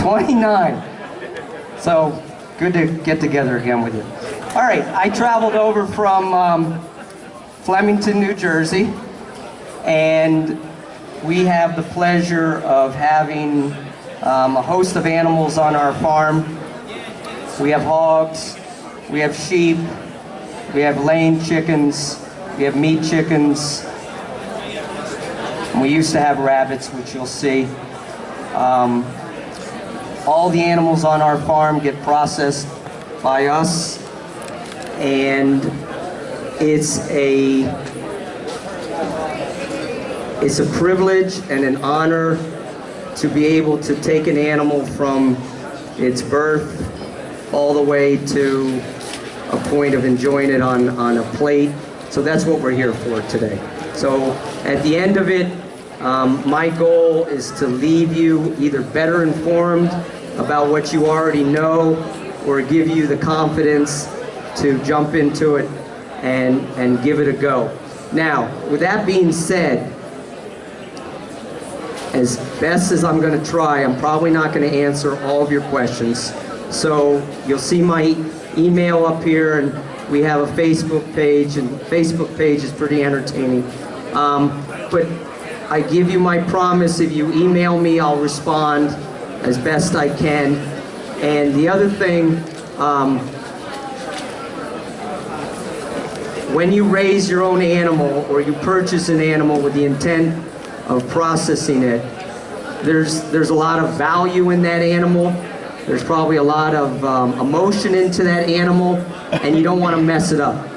29. So good to get together again with you. All right, I traveled over from Flemington, New Jersey, and we have the pleasure of having a host of animals on our farm. We have hogs, we have sheep, we have laying chickens, we have meat chickens, and we used to have rabbits, which you'll see. All the animals on our farm get processed by us, and it's a privilege and an honor to be able to take an animal from its birth all the way to a point of enjoying it on a plate. So that's what we're here for today. So at the end of it, my goal is to leave you either better informed about what you already know, or give you the confidence to jump into it and give it a go. Now, with that being said, as best as I'm going to try, I'm probably not going to answer all of your questions. So you'll see my email up here, and we have a Facebook page, and Facebook page is pretty entertaining. But I give you my promise, if you email me, I'll respond as best I can. And the other thing, when you raise your own animal or you purchase an animal with the intent of processing it, there's a lot of value in that animal. There's probably a lot of emotion into that animal, and you don't want to mess it up.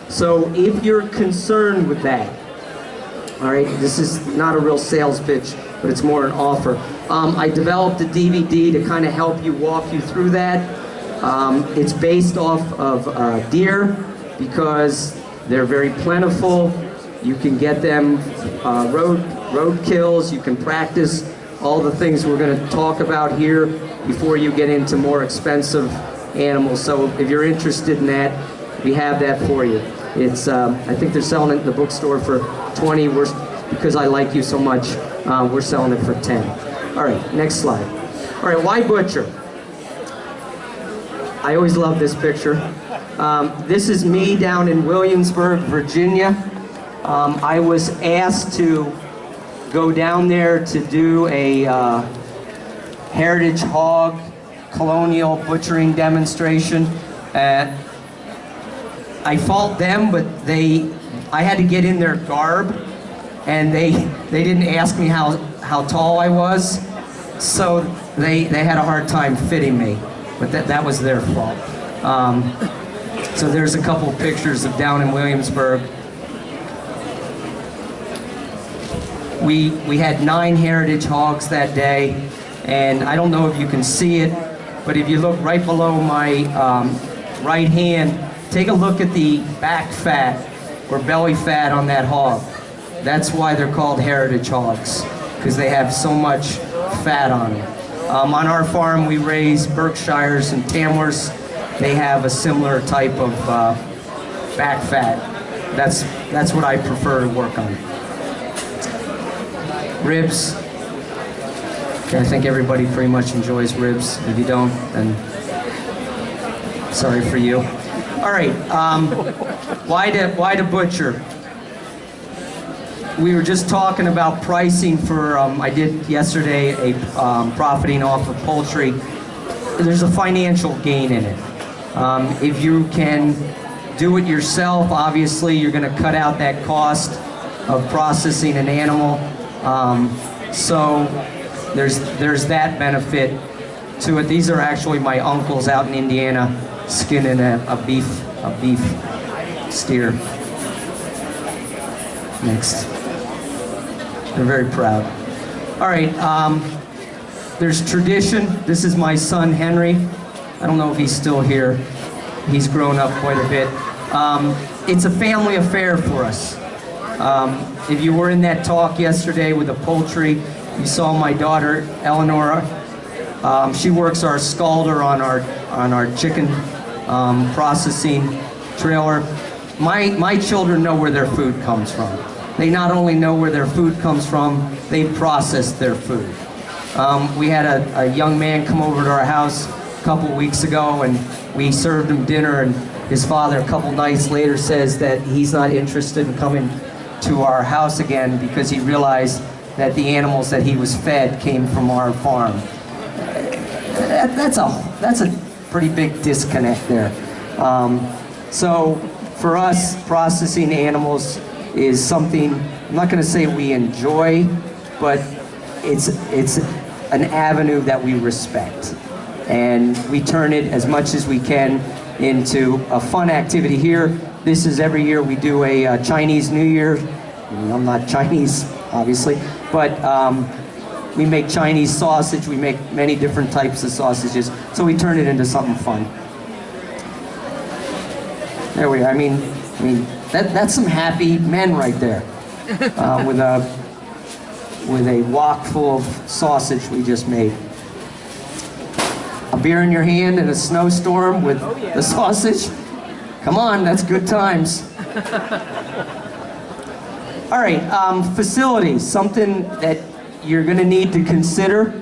So if you're concerned with that, all right, this is not a real sales pitch, but it's more an offer. I developed a DVD to kind of help you, walk you through that. It's based off of deer because they're very plentiful. You can get them road kills. You can practice all the things we're going to talk about here before you get into more expensive animals. So if you're interested in that, we have that for you. It's I think they're selling it in the bookstore for 20. Because I like you so much, we're selling it for 10. All right, next slide. All right, why butcher? I always love this picture. This is me down in Williamsburg, Virginia. I was asked to go down there to do a heritage hog colonial butchering demonstration. I fault them, but I had to get in their garb, and they didn't ask me how tall I was, so they had a hard time fitting me, but that was their fault. So there's a couple pictures of down in Williamsburg. We had 9 heritage hogs that day, and I don't know if you can see it, but if you look right below my right hand, take a look at the back fat or belly fat on that hog. That's why they're called heritage hogs, because they have so much fat on them. On our farm, we raise Berkshires and Tamlers. They have a similar type of back fat. That's what I prefer to work on. Ribs. Okay, I think everybody pretty much enjoys ribs. If you don't, then sorry for you. All right, why to butcher? We were just talking about pricing for, I did yesterday a profiting off of poultry. There's a financial gain in it. If you can do it yourself, obviously you're going to cut out that cost of processing an animal. So there's that benefit to it. These are actually my uncles out in Indiana skinning a beef steer. Next. They're very proud. All right, there's tradition. This is my son, Henry. I don't know if he's still here. He's grown up quite a bit. It's a family affair for us. If you were in that talk yesterday with the poultry, you saw my daughter, Eleanor. She works our scalder on our chicken processing trailer. My children know where their food comes from. They not only know where their food comes from, they process their food. We had a young man come over to our house a couple weeks ago, and we served him dinner, and his father a couple nights later says that he's not interested in coming to our house again because he realized that the animals that he was fed came from our farm. That's a pretty big disconnect there. So for us, processing animals is something, I'm not going to say we enjoy, but it's an avenue that we respect. And we turn it as much as we can into a fun activity here. This is every year we do a Chinese New Year. I'm not Chinese, obviously, but we make Chinese sausage. We make many different types of sausages, so we turn it into something fun. There we are. I mean, that's some happy men right there, with a wok full of sausage we just made. A beer in your hand in a snowstorm with the sausage. Come on, that's good times. All right, facilities, something that you're going to need to consider.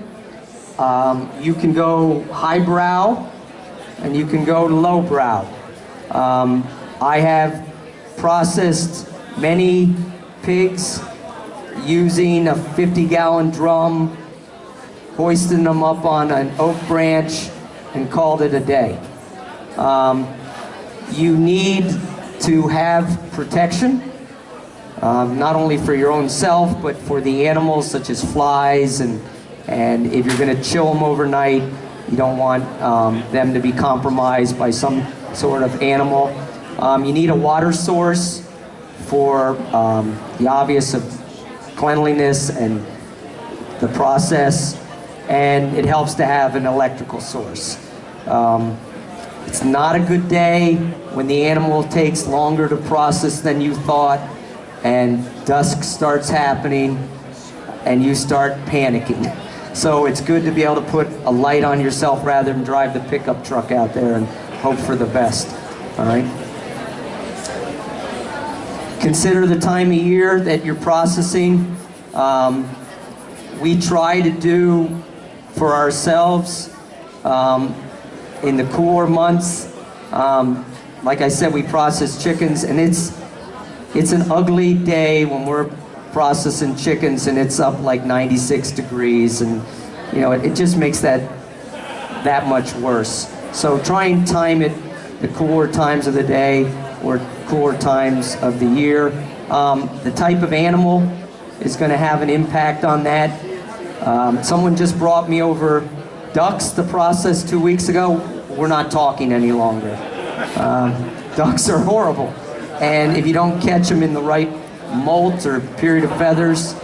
You can go highbrow and you can go lowbrow. I have processed many pigs using a 50-gallon drum, hoisting them up on an oak branch, and called it a day. You need to have protection, not only for your own self, but for the animals, such as flies, and if you're going to chill them overnight, you don't want them to be compromised by some sort of animal. You need a water source for the obvious of cleanliness and the process, and it helps to have an electrical source. It's not a good day when the animal takes longer to process than you thought, and dusk starts happening and you start panicking. So it's good to be able to put a light on yourself rather than drive the pickup truck out there and hope for the best. All right? Consider the time of year that you're processing. We try to do for ourselves in the cooler months. Like I said, we process chickens, and it's an ugly day when we're processing chickens and it's up like 96 degrees, and you know, it just makes that much worse. So try and time it the cooler times of the day or cooler times of the year. The type of animal is going to have an impact on that. Someone just brought me over ducks to process 2 weeks ago. We're not talking any longer. Ducks are horrible, and if you don't catch them in the right molt or period of feathers,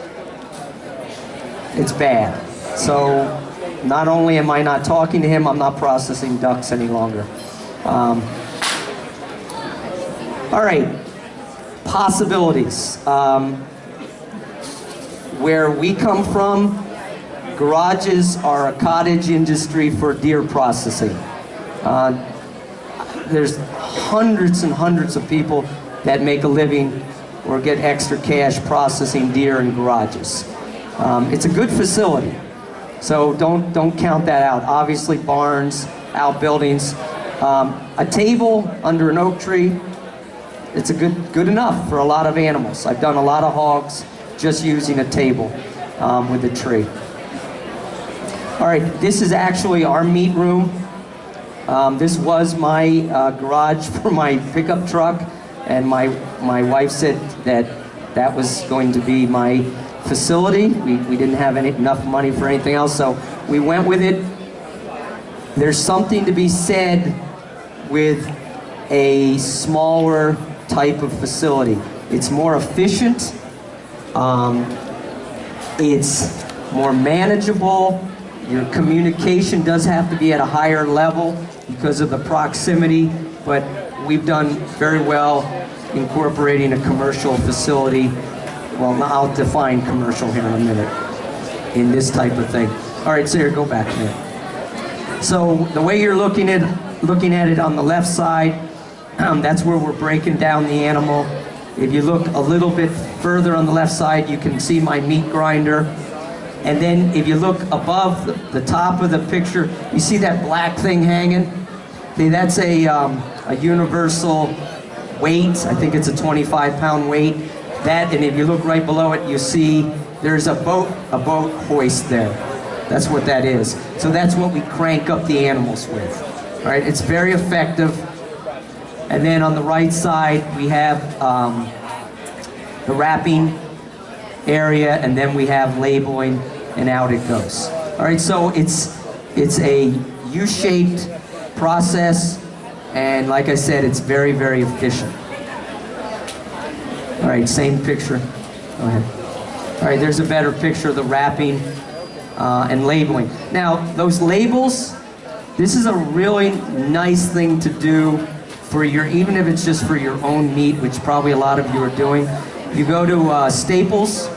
it's bad. So not only am I not talking to him, I'm not processing ducks any longer. All right, possibilities. Where we come from, garages are a cottage industry for deer processing. There's hundreds and hundreds of people that make a living or get extra cash processing deer in garages. It's a good facility, so don't count that out. Obviously, barns, outbuildings, a table under an oak tree, it's good enough for a lot of animals. I've done a lot of hogs just using a table with a tree. All right, this is actually our meat room. This was my garage for my pickup truck, and my wife said that was going to be my facility. We didn't have enough money for anything else, so we went with it. There's something to be said with a smaller type of facility. It's more efficient, it's more manageable. Your communication does have to be at a higher level because of the proximity, but we've done very well incorporating a commercial facility. Well, I'll define commercial here in a minute in this type of thing. All right, Sarah, go back there. So the way you're looking at it on the left side, that's where we're breaking down the animal. If you look a little bit further on the left side, you can see my meat grinder. And then if you look above the top of the picture, you see that black thing hanging? Okay, that's a universal weight. I think it's a 25-pound weight. That, and if you look right below it, you see there's a boat hoist there. That's what that is. So that's what we crank up the animals with. All right, it's very effective. And then on the right side, we have the wrapping area, and then we have labeling, and out it goes. All right, so it's a U-shaped process, and like I said, it's very, very efficient. All right, same picture. Go ahead. All right, there's a better picture of the wrapping and labeling. Now, those labels, this is a really nice thing to do for your, even if it's just for your own meat, which probably a lot of you are doing. You go to Staples,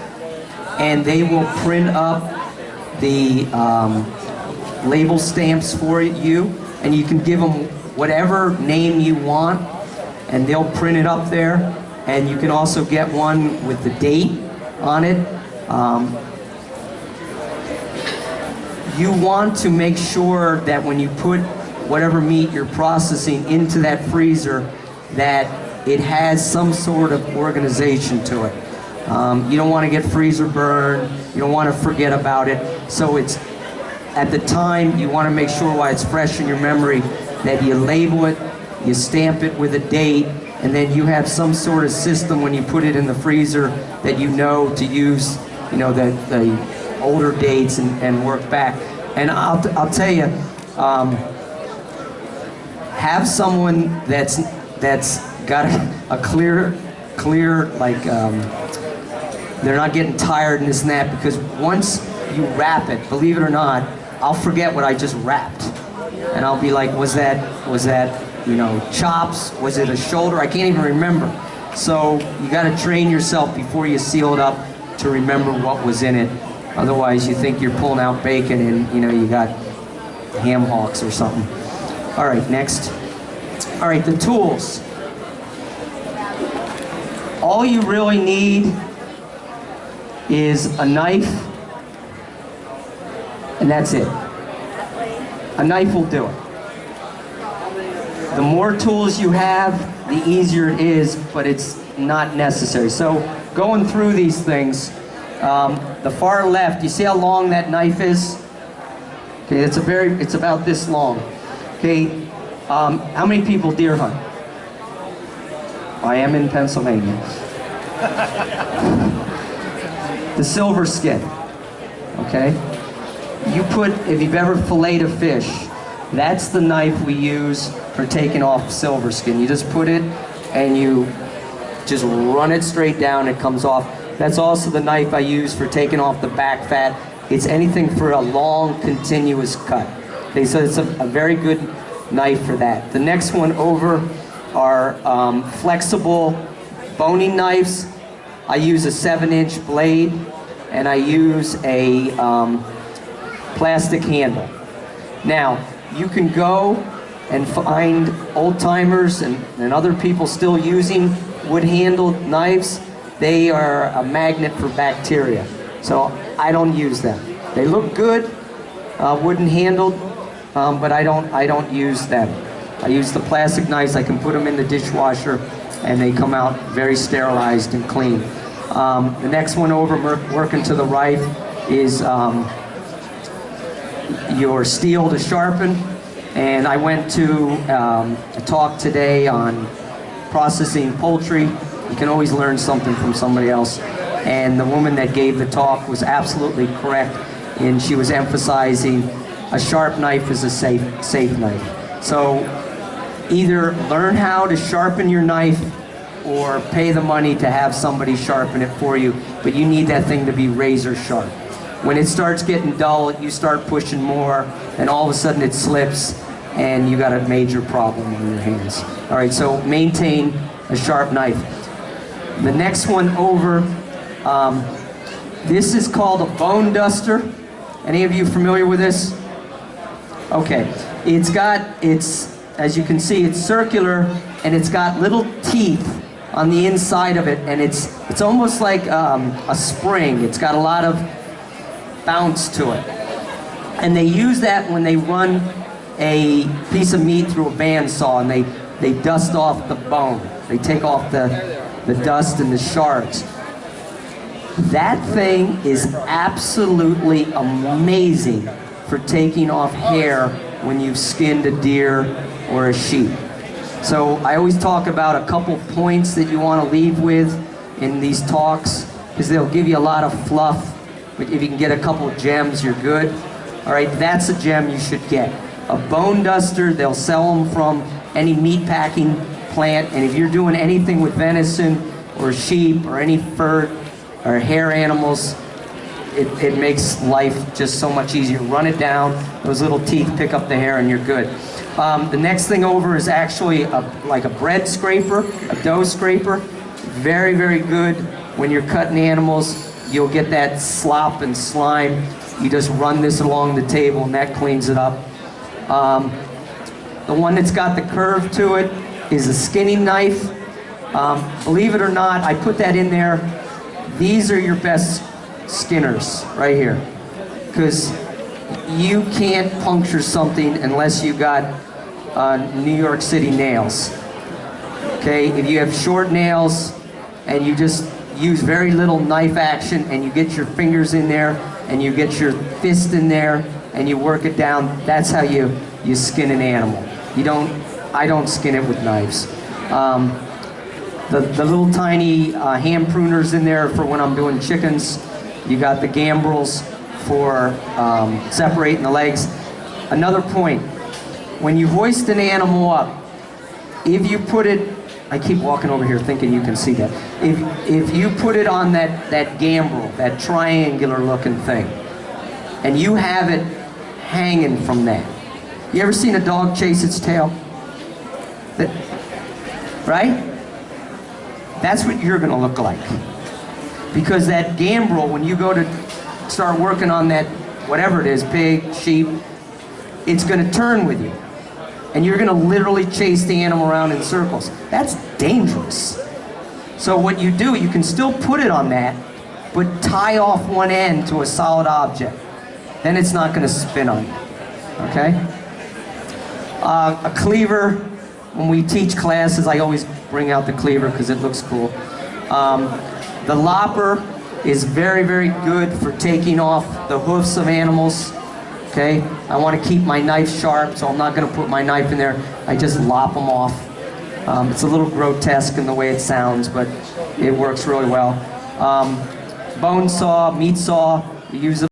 and they will print up the label stamps for you, and you can give them whatever name you want, and they'll print it up there. And you can also get one with the date on it. You want to make sure that when you put whatever meat you're processing into that freezer, that it has some sort of organization to it. You don't want to get freezer burn. You don't want to forget about it. So it's, at the time, you want to make sure while it's fresh in your memory that you label it, you stamp it with a date, and then you have some sort of system when you put it in the freezer that you know to use, you know, the older dates and work back. And I'll tell you, have someone that's got a clear like they're not getting tired and this and that, because once you wrap it, believe it or not, I'll forget what I just wrapped, and I'll be like, was that you know, chops? Was it a shoulder? I can't even remember. So you got to train yourself before you seal it up to remember what was in it. Otherwise, you think you're pulling out bacon and, you know, you got ham hocks or something. All right, next. All right, the tools. All you really need is a knife, and that's it. A knife will do it. The more tools you have, the easier it is, but it's not necessary. So going through these things, the far left, you see how long that knife is? Okay, it's about this long. Okay, how many people deer hunt? I am in Pennsylvania. The silver skin, okay? You put, if you've ever filleted a fish, that's the knife we use for taking off silver skin. You just put it and you just run it straight down, it comes off. That's also the knife I use for taking off the back fat. It's anything for a long, continuous cut. Okay, so it's a very good knife for that. The next one over are flexible boning knives. I use a 7-inch blade, and I use a plastic handle. Now, you can go and find old-timers and other people still using wood-handled knives. They are a magnet for bacteria, so I don't use them. They look good, wooden-handled, but I don't use them. I use the plastic knives. I can put them in the dishwasher, and they come out very sterilized and clean. The next one over, working to the right, is your steel to sharpen. And I went to a talk today on processing poultry. You can always learn something from somebody else. And the woman that gave the talk was absolutely correct, and she was emphasizing a sharp knife is a safe knife. So either learn how to sharpen your knife or pay the money to have somebody sharpen it for you, but you need that thing to be razor sharp. When it starts getting dull, you start pushing more, and all of a sudden it slips, and you got a major problem on your hands. All right, so maintain a sharp knife. The next one over, this is called a bone duster. Any of you familiar with this? Okay, it's, as you can see, it's circular, and it's got little teeth on the inside of it, and it's almost like a spring. It's got a lot of bounce to it. And they use that when they run a piece of meat through a bandsaw and they dust off the bone. They take off the dust and the shards. That thing is absolutely amazing for taking off hair when you've skinned a deer or a sheep. So I always talk about a couple points that you want to leave with in these talks, because they'll give you a lot of fluff. But if you can get a couple gems, you're good. All right, that's a gem you should get. A bone duster, they'll sell them from any meat packing plant, and if you're doing anything with venison or sheep or any fur or hair animals, it makes life just so much easier. Run it down, those little teeth pick up the hair and you're good. The next thing over is actually like a bread scraper, a dough scraper. Very, very good when you're cutting animals. You'll get that slop and slime. You just run this along the table and that cleans it up. The one that's got the curve to it is a skinning knife. Believe it or not, I put that in there. These are your best skinners right here, because you can't puncture something unless you got New York City nails. Okay, if you have short nails and you just use very little knife action and you get your fingers in there and you get your fist in there and you work it down, that's how you skin an animal. I don't skin it with knives. The little tiny hand pruners in there for when I'm doing chickens. You got the gambrels for separating the legs. Another point, when you hoist an animal up, if you put it, I keep walking over here thinking you can see that. If you put it on that gambrel, that triangular looking thing, and you have it hanging from that. You ever seen a dog chase its tail? Right? That's what you're gonna look like. Because that gambrel, when you go to start working on that, whatever it is, pig, sheep, it's gonna turn with you. And you're gonna literally chase the animal around in circles. That's dangerous. So what you do, you can still put it on that, but tie off one end to a solid object. Then it's not gonna spin on you, okay? A cleaver, when we teach classes, I always bring out the cleaver because it looks cool. The lopper is very, very good for taking off the hoofs of animals. Okay, I want to keep my knife sharp, so I'm not going to put my knife in there. I just lop them off. It's a little grotesque in the way it sounds, but it works really well. Bone saw, meat saw, we use it.